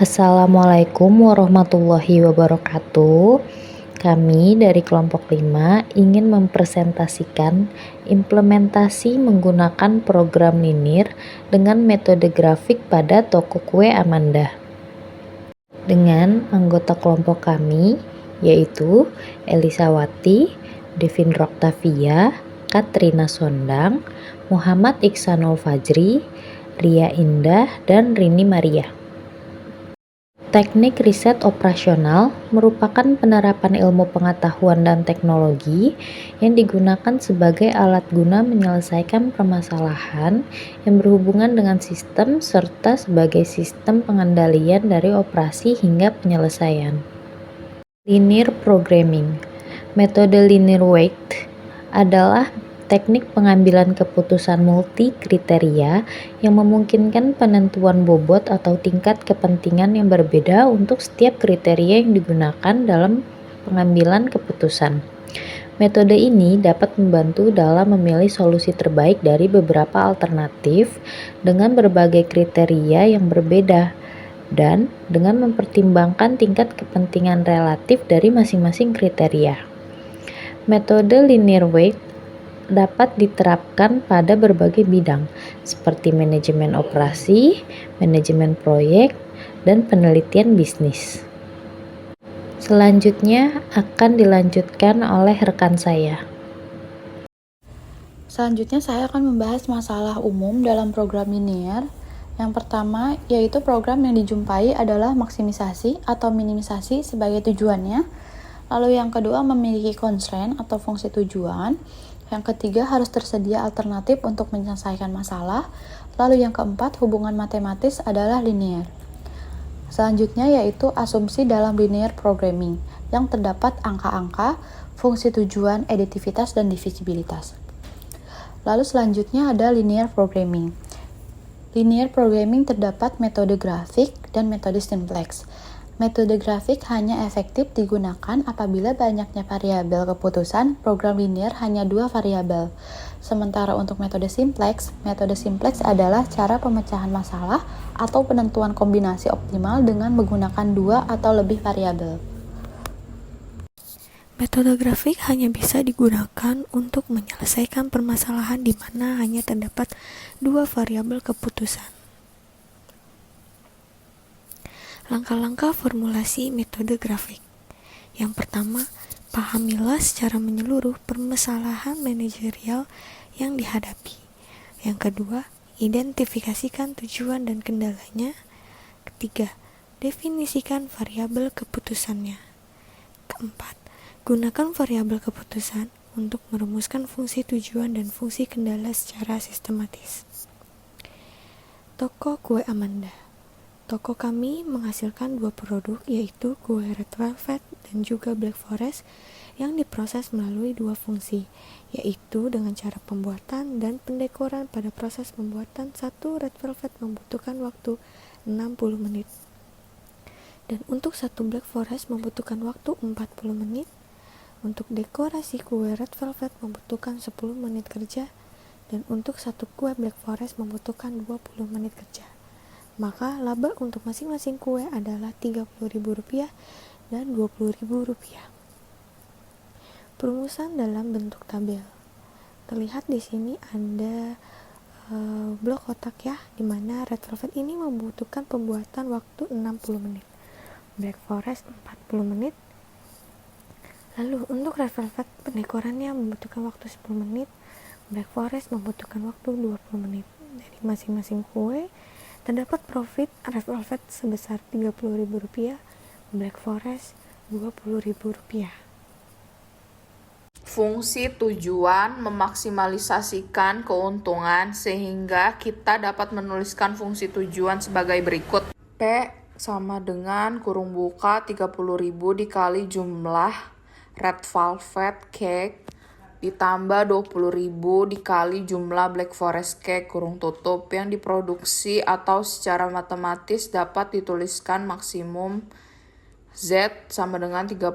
Assalamualaikum warahmatullahi wabarakatuh. Kami dari kelompok 5 ingin mempresentasikan implementasi menggunakan program linear dengan metode grafik pada toko kue Amanda. Dengan anggota kelompok kami yaitu Elisawati, Devin Roktavia, Katrina Sondang, Muhammad Iksanul Fajri, Ria Indah, dan Rini Maria. Teknik riset operasional merupakan penerapan ilmu pengetahuan dan teknologi yang digunakan sebagai alat guna menyelesaikan permasalahan yang berhubungan dengan sistem serta sebagai sistem pengendalian dari operasi hingga penyelesaian. Linear Programming. Metode linear weight adalah teknik pengambilan keputusan multi kriteria yang memungkinkan penentuan bobot atau tingkat kepentingan yang berbeda untuk setiap kriteria yang digunakan dalam pengambilan keputusan. Metode ini dapat membantu dalam memilih solusi terbaik dari beberapa alternatif dengan berbagai kriteria yang berbeda dan dengan mempertimbangkan tingkat kepentingan relatif dari masing-masing kriteria. Metode linear weight dapat diterapkan pada berbagai bidang seperti manajemen operasi, manajemen proyek, dan penelitian bisnis. Selanjutnya akan dilanjutkan oleh rekan saya. Selanjutnya saya akan membahas masalah umum dalam program linear. Yang pertama yaitu program yang dijumpai adalah maksimisasi atau minimisasi sebagai tujuannya. Lalu yang kedua memiliki constraint atau fungsi tujuan. Yang ketiga harus tersedia alternatif untuk menyelesaikan masalah. Lalu yang keempat hubungan matematis adalah linear. Selanjutnya yaitu asumsi dalam linear programming yang terdapat angka-angka, fungsi tujuan, aditivitas, dan divisibilitas. Lalu selanjutnya ada linear programming. Linear programming terdapat metode grafik dan metode simplex. Metode grafik hanya efektif digunakan apabila banyaknya variabel keputusan program linear hanya 2 variabel. Sementara untuk metode simplex adalah cara pemecahan masalah atau penentuan kombinasi optimal dengan menggunakan 2 atau lebih variabel. Metode grafik hanya bisa digunakan untuk menyelesaikan permasalahan di mana hanya terdapat 2 variabel keputusan. Langkah-langkah formulasi metode grafik. Yang pertama, pahamilah secara menyeluruh permasalahan manajerial yang dihadapi. Yang kedua, identifikasikan tujuan dan kendalanya. Ketiga, definisikan variabel keputusannya. Keempat, gunakan variabel keputusan untuk merumuskan fungsi tujuan dan fungsi kendala secara sistematis. Toko kue Amanda. Toko kami menghasilkan 2 produk yaitu kue Red Velvet dan juga Black Forest yang diproses melalui 2 fungsi, yaitu dengan cara pembuatan dan pendekoran. Pada proses pembuatan, 1 Red Velvet membutuhkan waktu 60 menit. Dan untuk 1 Black Forest membutuhkan waktu 40 menit. Untuk dekorasi kue Red Velvet membutuhkan 10 menit kerja, dan untuk 1 kue Black Forest membutuhkan 20 menit kerja. Maka laba untuk masing-masing kue adalah Rp30.000 dan Rp20.000. Perumusan dalam bentuk tabel. Terlihat di sini ada blok kotak ya, di mana Red Velvet ini membutuhkan pembuatan waktu 60 menit. Black Forest 40 menit. Lalu untuk Red Velvet pendekorannya membutuhkan waktu 10 menit. Black Forest membutuhkan waktu 20 menit. Dari masing-masing kue terdapat profit Red Velvet sebesar Rp30.000, Black Forest Rp20.000. Fungsi tujuan memaksimalisasikan keuntungan sehingga kita dapat menuliskan fungsi tujuan sebagai berikut. P sama dengan kurung buka 30.000 dikali jumlah Red Velvet Cake ditambah 20.000 dikali jumlah Black Forest Cake kurung tutup yang diproduksi atau secara matematis dapat dituliskan maksimum Z sama dengan 30.000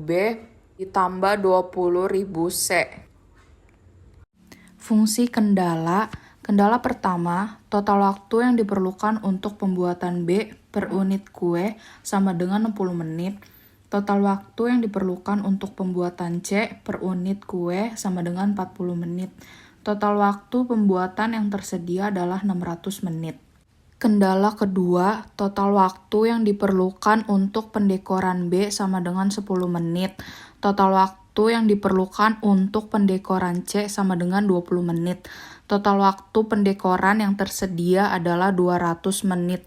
B ditambah 20.000 C. Fungsi kendala Kendala pertama, total waktu yang diperlukan untuk pembuatan B per unit kue sama dengan 60 menit. Total waktu yang diperlukan untuk pembuatan C per unit kue sama dengan 40 menit. Total waktu pembuatan yang tersedia adalah 600 menit. Kendala kedua, total waktu yang diperlukan untuk pendekoran B sama dengan 10 menit. Total waktu yang diperlukan untuk pendekoran C sama dengan 20 menit. Total waktu pendekoran yang tersedia adalah 200 menit.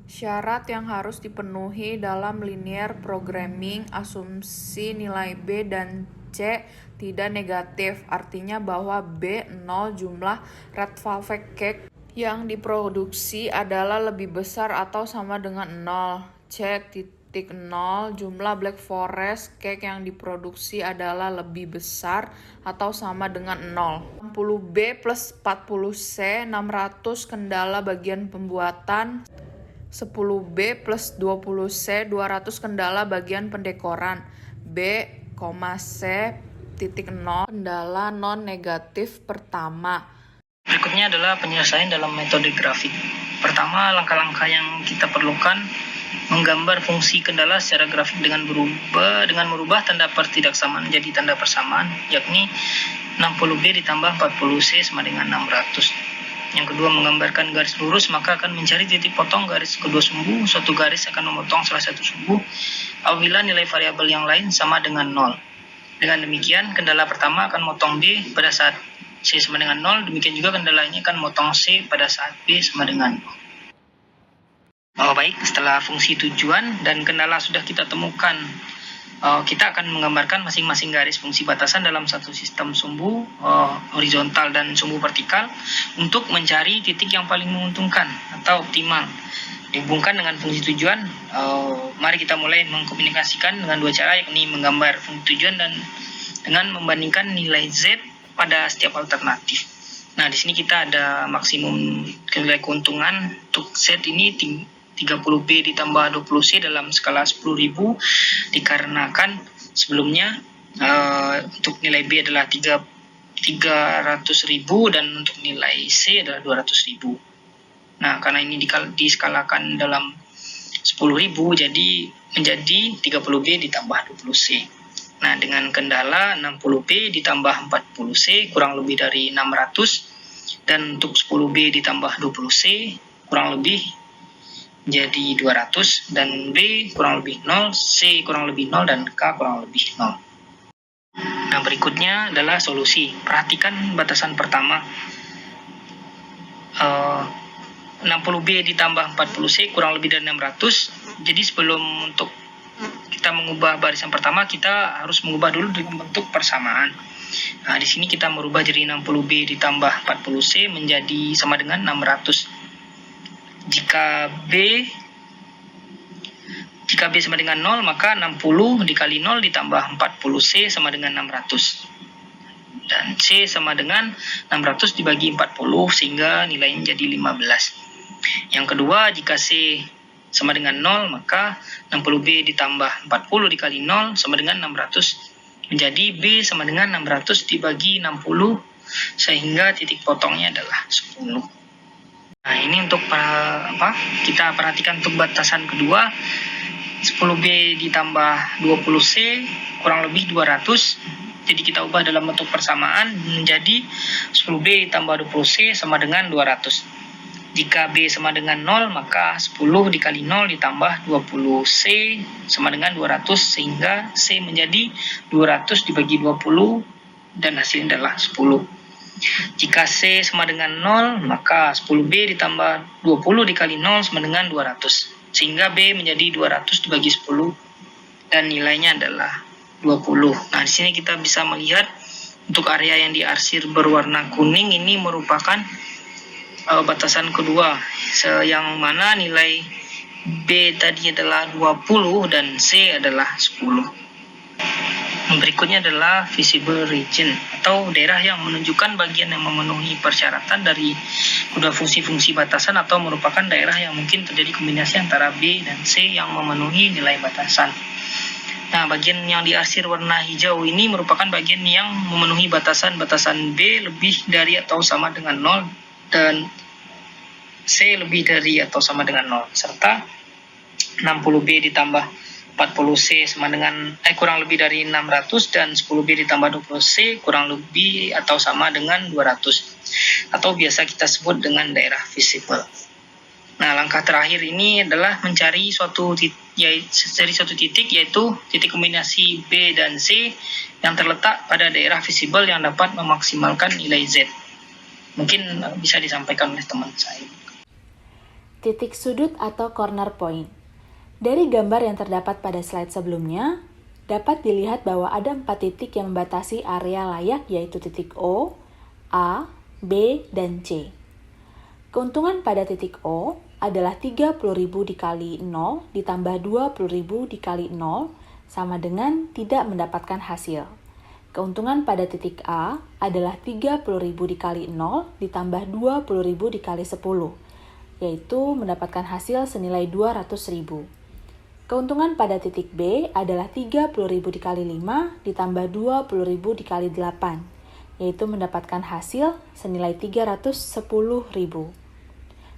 Syarat yang harus dipenuhi dalam linear programming, asumsi nilai B dan C tidak negatif, artinya bahwa B 0 jumlah red velvet cake yang diproduksi adalah lebih besar atau sama dengan 0. C.0 jumlah black forest cake yang diproduksi adalah lebih besar atau sama dengan 0. 60B plus 40C 600 kendala bagian pembuatan. 10B plus 20C 200 kendala bagian pendekoran. B, C, titik 0 kendala non-negatif pertama. Berikutnya adalah penyelesaian dalam metode grafik. Pertama, langkah-langkah yang kita perlukan menggambar fungsi kendala secara grafik dengan merubah tanda pertidaksamaan menjadi tanda persamaan, yakni 60B ditambah 40C sama dengan 600. Yang kedua, menggambarkan garis lurus, maka akan mencari titik potong garis kedua sumbu. Suatu garis akan memotong salah satu sumbu apabila nilai variabel yang lain sama dengan 0. Dengan demikian, kendala pertama akan memotong B pada saat C sama dengan 0, demikian juga kendalanya akan memotong C pada saat B sama dengan 0. Baik, setelah fungsi tujuan dan kendala sudah kita temukan, kita akan menggambarkan masing-masing garis fungsi batasan dalam satu sistem sumbu horizontal dan sumbu vertikal untuk mencari titik yang paling menguntungkan atau optimal. Dihubungkan dengan fungsi tujuan, mari kita mulai mengkomunikasikan dengan dua cara, yakni menggambar fungsi tujuan dan dengan membandingkan nilai Z pada setiap alternatif. Nah, di sini kita ada maksimum nilai keuntungan untuk Z ini 30B ditambah 20C dalam skala 10.000 dikarenakan sebelumnya untuk nilai B adalah 300.000 dan untuk nilai C adalah 200.000. Nah, karena ini diskalakan dalam 10.000 jadi menjadi 30B ditambah 20C. Nah, dengan kendala 60B ditambah 40C kurang lebih dari 600 dan untuk 10B ditambah 20C kurang lebih menjadi 200 dan B kurang lebih 0, C kurang lebih 0 dan K kurang lebih 0. Nah, berikutnya adalah solusi. Perhatikan batasan pertama. 60B ditambah 40C kurang lebih dari 600. Jadi sebelum untuk kita mengubah barisan pertama, kita harus mengubah dulu dengan bentuk persamaan. Nah, di sini kita merubah jadi 60B ditambah 40C menjadi sama dengan 600. Jika B sama dengan 0, maka 60 dikali 0 ditambah 40C sama dengan 600. Dan C sama dengan 600 dibagi 40 sehingga nilainya jadi 15. Yang kedua, jika C sama dengan 0, maka 60B ditambah 40 dikali 0 sama dengan 600 menjadi B sama dengan 600 dibagi 60 sehingga titik potongnya adalah 10. Nah, ini untuk kita perhatikan untuk batasan kedua. 10B ditambah 20C kurang lebih 200. Jadi kita ubah dalam bentuk persamaan menjadi 10B ditambah 20C sama dengan 200. Jika B sama dengan 0, maka 10 dikali 0 ditambah 20C sama dengan 200 sehingga C menjadi 200 dibagi 20 dan hasilnya adalah 10. Jika C sama dengan 0, maka 10B ditambah 20 dikali 0 sama dengan 200 sehingga B menjadi 200 dibagi 10 dan nilainya adalah 20. Nah, di sini kita bisa melihat untuk area yang diarsir berwarna kuning ini merupakan batasan kedua, yang mana nilai B tadi adalah 20 dan C adalah 10. Berikutnya adalah visible region atau daerah yang menunjukkan bagian yang memenuhi persyaratan dari kedua fungsi-fungsi batasan atau merupakan daerah yang mungkin terjadi kombinasi antara B dan C yang memenuhi nilai batasan. Nah, bagian yang diarsir warna hijau ini merupakan bagian yang memenuhi batasan-batasan B lebih dari atau sama dengan 0 dan C lebih dari atau sama dengan 0, serta 60B ditambah 40C sama dengan kurang lebih dari 600 dan 10B ditambah 20C kurang lebih atau sama dengan 200 atau biasa kita sebut dengan daerah visible. Nah, langkah terakhir ini adalah mencari suatu titik yaitu titik kombinasi B dan C yang terletak pada daerah visible yang dapat memaksimalkan nilai Z. Mungkin bisa disampaikan oleh teman saya. Titik sudut atau corner point. Dari gambar yang terdapat pada slide sebelumnya, dapat dilihat bahwa ada 4 titik yang membatasi area layak yaitu titik O, A, B, dan C. Keuntungan pada titik O adalah 30.000 dikali 0 ditambah 20.000 dikali 0 sama dengan tidak mendapatkan hasil. Keuntungan pada titik A adalah 30.000 dikali 0 ditambah 20.000 dikali 10, yaitu mendapatkan hasil senilai 200.000. Keuntungan pada titik B adalah 30.000 dikali 5 ditambah 20.000 dikali 8, yaitu mendapatkan hasil senilai 310.000.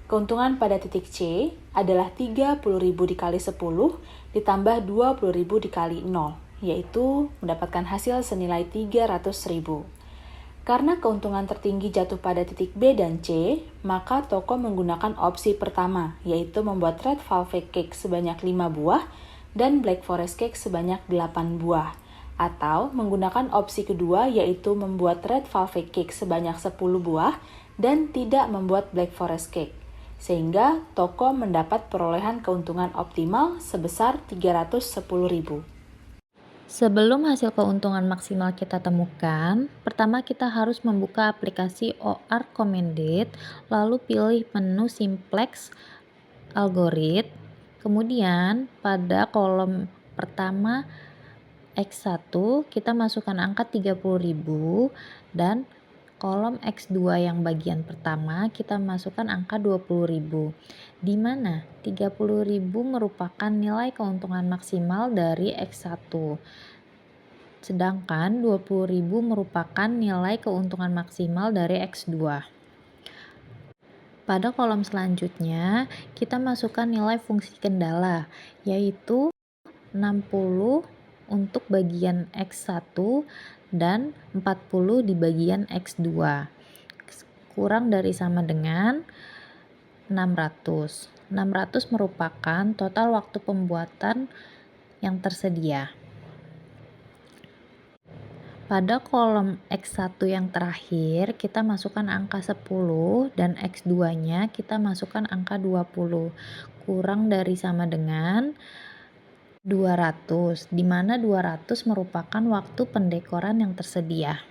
Keuntungan pada titik C adalah 30.000 dikali 10 ditambah 20.000 dikali 0, yaitu mendapatkan hasil senilai 300.000. Karena keuntungan tertinggi jatuh pada titik B dan C, maka toko menggunakan opsi pertama, yaitu membuat red velvet cake sebanyak 5 buah dan black forest cake sebanyak 8 buah. Atau menggunakan opsi kedua, yaitu membuat red velvet cake sebanyak 10 buah dan tidak membuat black forest cake. Sehingga toko mendapat perolehan keuntungan optimal sebesar 310.000. Sebelum hasil keuntungan maksimal kita temukan, pertama kita harus membuka aplikasi OR Recommended, lalu pilih menu Simplex Algorithm, kemudian pada kolom pertama X1 kita masukkan angka 30.000 dan kolom X2 yang bagian pertama kita masukkan angka 20.000, di mana 30.000 merupakan nilai keuntungan maksimal dari X1, sedangkan 20.000 merupakan nilai keuntungan maksimal dari X2. Pada kolom selanjutnya kita masukkan nilai fungsi kendala, yaitu 60 untuk bagian X1 dan 40 di bagian X2, kurang dari sama dengan 600. 600 merupakan total waktu pembuatan yang tersedia. Pada kolom X1 yang terakhir kita masukkan angka 10 dan X2-nya kita masukkan angka 20, kurang dari sama dengan 200, di mana 200 merupakan waktu pendekoran yang tersedia.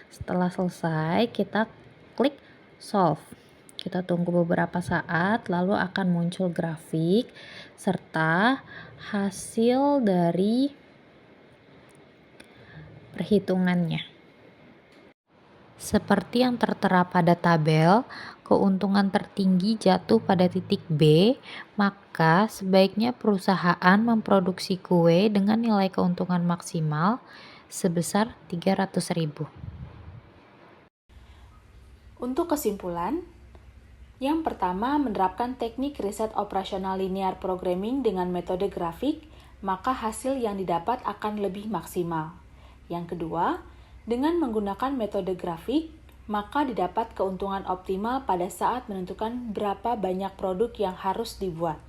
Setelah selesai, kita klik solve. Kita tunggu beberapa saat, lalu akan muncul grafik serta hasil dari perhitungannya. Seperti yang tertera pada tabel, keuntungan tertinggi jatuh pada titik B, maka sebaiknya perusahaan memproduksi kue dengan nilai keuntungan maksimal sebesar 300.000. Untuk kesimpulan, yang pertama menerapkan teknik riset operasional linear programming dengan metode grafik, maka hasil yang didapat akan lebih maksimal. Yang kedua, dengan menggunakan metode grafik, maka didapat keuntungan optimal pada saat menentukan berapa banyak produk yang harus dibuat.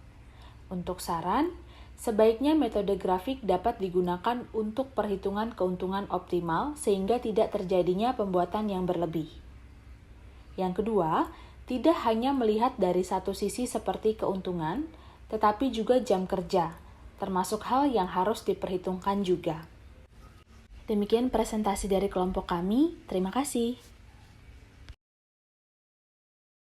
Untuk saran, sebaiknya metode grafik dapat digunakan untuk perhitungan keuntungan optimal sehingga tidak terjadinya pembuatan yang berlebih. Yang kedua, tidak hanya melihat dari satu sisi seperti keuntungan, tetapi juga jam kerja, termasuk hal yang harus diperhitungkan juga. Demikian presentasi dari kelompok kami. Terima kasih.